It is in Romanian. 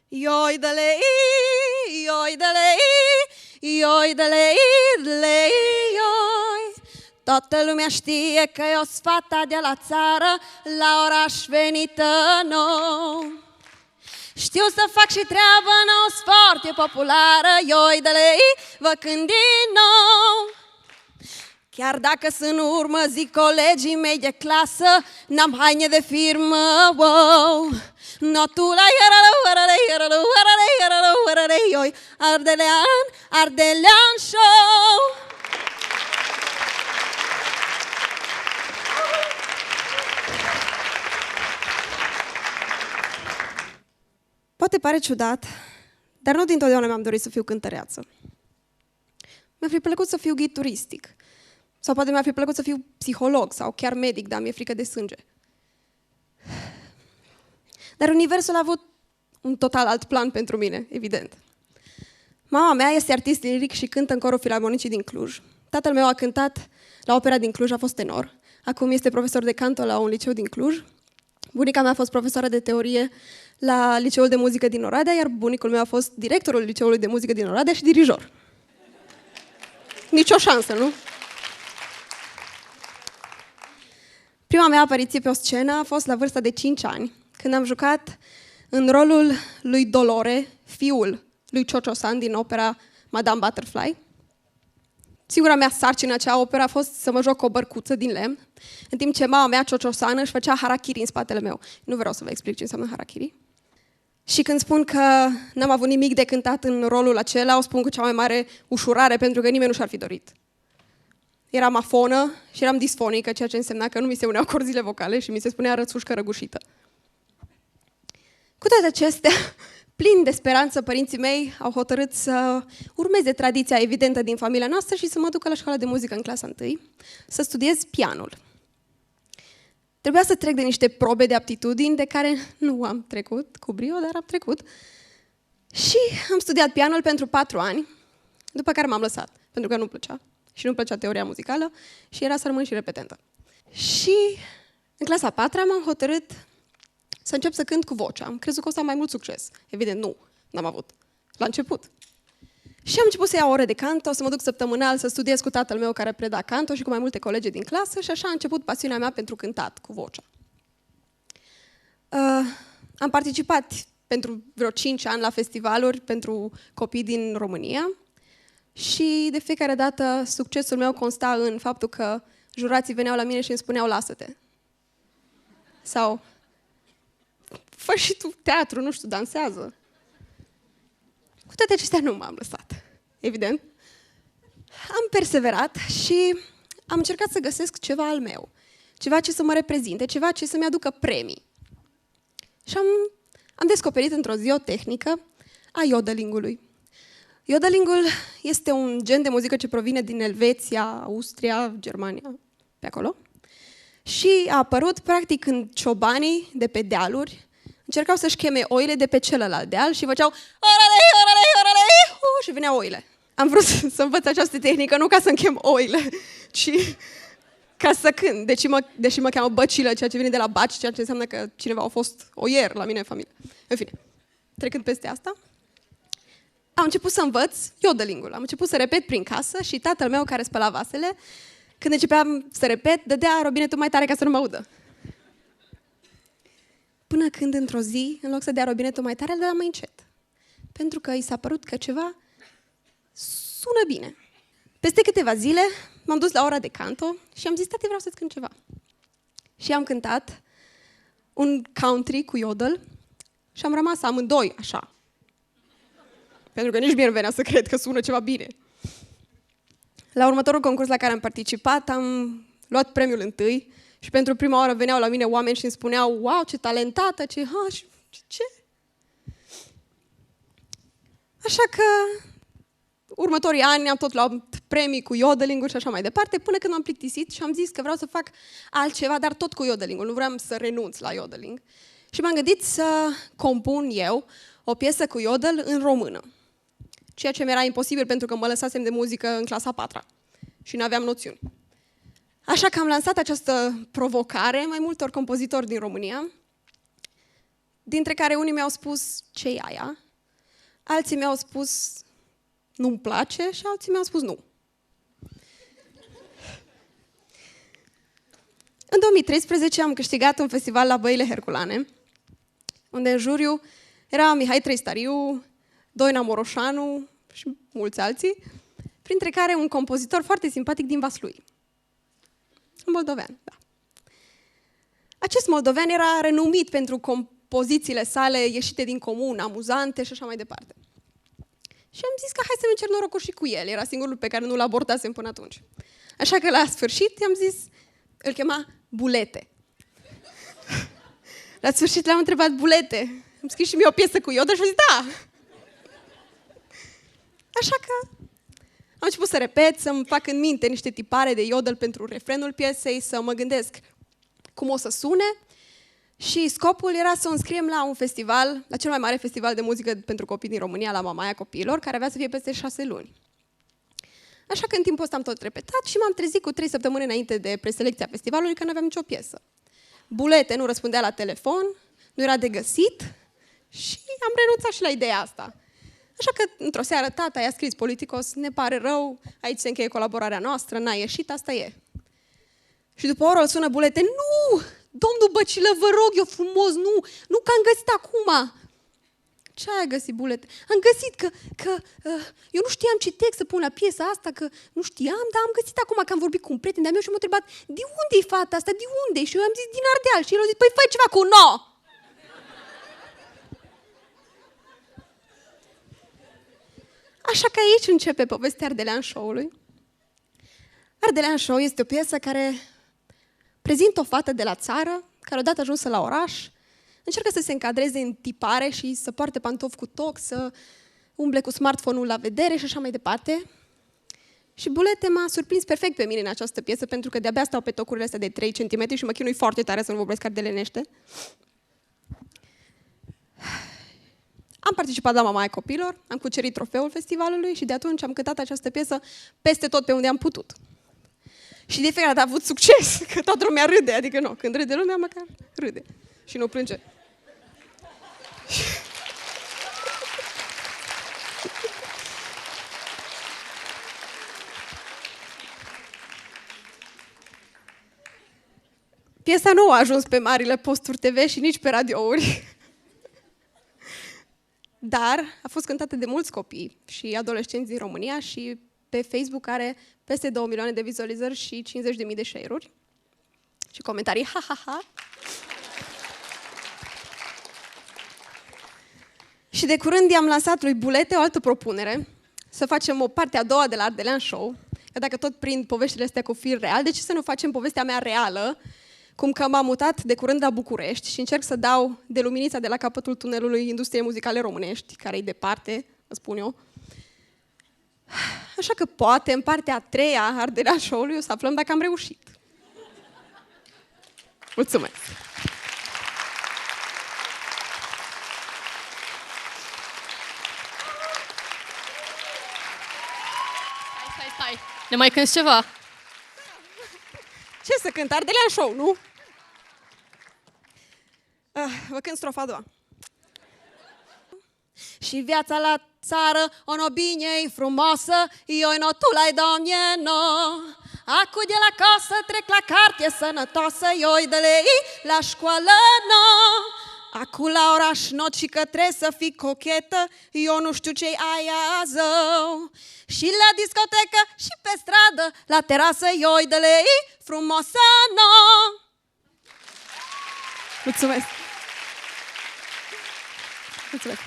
Ioidele, ioidele, ioidele, ioidele, ioi. Toată lumea știe că eu sunt fata de la țară, la oraș venită nou. Știu să fac și treabă, n-o sunt foarte populară, ioidele, vă cânt din nou. Chiar dacă sunt în urmă, zic colegii mei de clasă, n-am haine de firmă, wow. Notula, ioi, Ardelean, Ardelean Show. Poate pare ciudat, dar nu dintotdeauna mi-am dorit să fiu cântăreață. Mi-ar fi plăcut să fiu ghid turistic. Sau poate mi-ar fi plăcut să fiu psiholog sau chiar medic, dar mi-e frică de sânge. Dar universul a avut un total alt plan pentru mine, evident. Mama mea este artist liric și cântă în corul Filarmonicii din Cluj. Tatăl meu a cântat la opera din Cluj, a fost tenor. Acum este profesor de canto la un liceu din Cluj. Bunica mea a fost profesoară de teorie la Liceul de Muzică din Oradea, iar bunicul meu a fost directorul Liceului de Muzică din Oradea și dirijor. Nici o șansă, nu? Prima mea apariție pe o scenă a fost la vârsta de 5 ani, când am jucat în rolul lui Dolore, fiul lui Ciocio San din opera Madame Butterfly. Singura mea sarcină în acea operă a fost să mă joc o bărcuță din lemn, în timp ce mama mea, Ciocio San, își făcea harakiri în spatele meu. Nu vreau să vă explic ce înseamnă harakiri. Și când spun că n-am avut nimic de cântat în rolul acela, o spun cu cea mai mare ușurare, pentru că nimeni nu și-ar fi dorit. Eram afonă și eram disfonică, ceea ce însemna că nu mi se uneau corzile vocale și mi se spunea rățușcă răgușită. Cu toate acestea, plin de speranță, părinții mei au hotărât să urmeze tradiția evidentă din familia noastră și să mă ducă la școala de muzică în clasa 1, să studiez pianul. Trebuia să trec de niște probe de aptitudini de care nu am trecut cu brio, dar am trecut. Și am studiat pianul pentru 4 ani, după care m-am lăsat, pentru că nu-mi plăcea. Și nu-mi plăcea teoria muzicală și era să rămân și repetentă. Și în clasa 4 m-am hotărât să încep să cânt cu vocea. Am crezut că o să am mai mult succes. Evident, nu, n-am avut. La început. Și am început să iau ore de canto, să mă duc săptămânal să studiez cu tatăl meu care preda canto și cu mai multe colegi din clasă și așa a început pasiunea mea pentru cântat cu vocea. Am participat pentru vreo 5 ani la festivaluri pentru copii din România și de fiecare dată succesul meu consta în faptul că jurații veneau la mine și îmi spuneau lasă-te. Sau fă și tu teatru, nu știu, dansează. Cu toate acestea nu m-am lăsat, evident. Am perseverat și am încercat să găsesc ceva al meu. Ceva ce să mă reprezinte, ceva ce să-mi aducă premii. Și am descoperit într-o zi o tehnică a yodelingului. Yodelingul este un gen de muzică ce provine din Elveția, Austria, Germania, pe acolo. Și a apărut practic când ciobanii de pe dealuri încercau să-și cheme oile de pe celălalt deal și făceau orale, orale, orale, și veneau oile. Am vrut să învăț această tehnică nu ca să-mi chem oile, ci ca să cânt. Deși mă cheamă băcilă, ceea ce vine de la baci, ceea ce înseamnă că cineva a fost oier la mine în familie. În fine, trecând peste asta, am început să învăț yodelingul. Am început să repet prin casă și tatăl meu care spăla vasele, când începeam să repet, dădea robinetul mai tare ca să nu mă audă. Până când, într-o zi, în loc să dea robinetul mai tare, îl dădea mai încet. Pentru că i s-a părut că ceva sună bine. Peste câteva zile m-am dus la ora de canto și am zis, tate, vreau să-ți cânt ceva. Și am cântat un country cu yodel și am rămas amândoi așa. Pentru că nici mie nu venea să cred că sună ceva bine. La următorul concurs la care am participat, am luat premiul întâi și pentru prima oară veneau la mine oameni și îmi spuneau, wow, ce talentată, ce? Așa că următorii ani am tot luat premii cu yodeling-uri și așa mai departe, până când m-am plictisit și am zis că vreau să fac altceva, dar tot cu yodeling-ul, nu vreau să renunț la yodeling. Și m-am gândit să compun eu o piesă cu yodel în română. Ceea ce mi-era imposibil pentru că mă lăsasem de muzică în clasa 4-a și n-aveam noțiuni. Așa că am lansat această provocare mai multor compozitori din România dintre care unii mi-au spus, ce-i aia? Alții mi-au spus, nu-mi place, și alții mi-au spus nu. În 2013 am câștigat un festival la Băile Herculane, unde în juriu era Mihai Trăistariu, Doina Moroșanu și mulți alții, printre care un compozitor foarte simpatic din Vaslui. Un moldovean, da. Acest moldovean era renumit pentru compozițiile sale ieșite din comun, amuzante și așa mai departe. Și am zis că hai să-mi încerc norocul și cu el. Era singurul pe care nu-l abordasem până atunci. Așa că la sfârșit i-am zis, îl chema Bulete. La sfârșit l-am întrebat, Bulete, îmi scris și mie o piesă cu Iodel și am zis, da. Așa că am început să repet, să-mi fac în minte niște tipare de Iodel pentru refrenul piesei, să mă gândesc cum o să sune. Și scopul era să o înscriem la un festival, la cel mai mare festival de muzică pentru copii din România, la Mamaia Copiilor, care avea să fie peste 6 luni. Așa că în timpul ăsta am tot repetat și m-am trezit cu 3 săptămâni înainte de preselecția festivalului că nu aveam nicio piesă. Bulete nu răspundea la telefon, nu era de găsit și am renunțat și la ideea asta. Așa că, într-o seară, tata i-a scris politicos, ne pare rău, aici se încheie colaborarea noastră, n-a ieșit, asta e. Și după o oră îl sună Bulete, nu, domnul Băcilă, vă rog, eu frumos, nu că am găsit acum. Ce ai găsit, Bulete? Am găsit că eu nu știam ce text să pun la piesa asta, că nu știam, dar am găsit acum că am vorbit cu un prieten de-a meu și m-a întrebat, de unde e fata asta, de unde? Și eu am zis, din Ardeal. Și el a zis, păi fai ceva cu no! Așa că aici începe povestea Ardelean Show-ului. Ardelean Show este o piesă care prezintă o fată de la țară, care odată ajunsă la oraș, încearcă să se încadreze în tipare și să poarte pantofi cu toc, să umble cu smartphone-ul la vedere și așa mai departe. Și Bulete m-a surprins perfect pe mine în această piesă, pentru că de-abia stau pe tocurile astea de 3 cm și mă chinui foarte tare să nu vorbesc ardelenește. Am participat la Mamaia Copilor, am cucerit trofeul festivalului și de atunci am cântat această piesă peste tot pe unde am putut. Și de fiecare dată a avut succes, că toată lumea râde, adică nu, când râde lumea măcar râde și nu plânge. Piesa nu a ajuns pe marile posturi TV și nici pe radiouri. Dar a fost cântată de mulți copii și adolescenți din România și pe Facebook are peste 2 milioane de vizualizări și 50.000 de share-uri și comentarii ha-ha-ha. Și de curând i-am lansat lui Bulete o altă propunere, să facem o parte a doua de la Ardelean Show, că dacă tot prind poveștile astea cu fir real, de ce să nu facem povestea mea reală, cum că m-am mutat de curând la București și încerc să dau de luminița de la capătul tunelului industriei muzicale românești, care e departe, vă spun eu. Așa că poate în partea a treia a Ardelean Show-ului o să aflăm dacă am reușit. Mulțumesc! Stai. Ne mai cânti ceva? Ce să cânt? Ardelean Show, nu? Vă cânt strofa a doua. Și viața la țară, ono bine frumoasă, eu no tu lai domne, no. Acu de la casă trec la carte sănătoasă, eu de lei la școală, no. Acu la oraș not și că trebuie să fii cochetă, eu nu știu ce-i aia zău. Și la discotecă și pe stradă, la terasă, eu de lei frumoasă, no. Mulțumesc! Mulțumesc!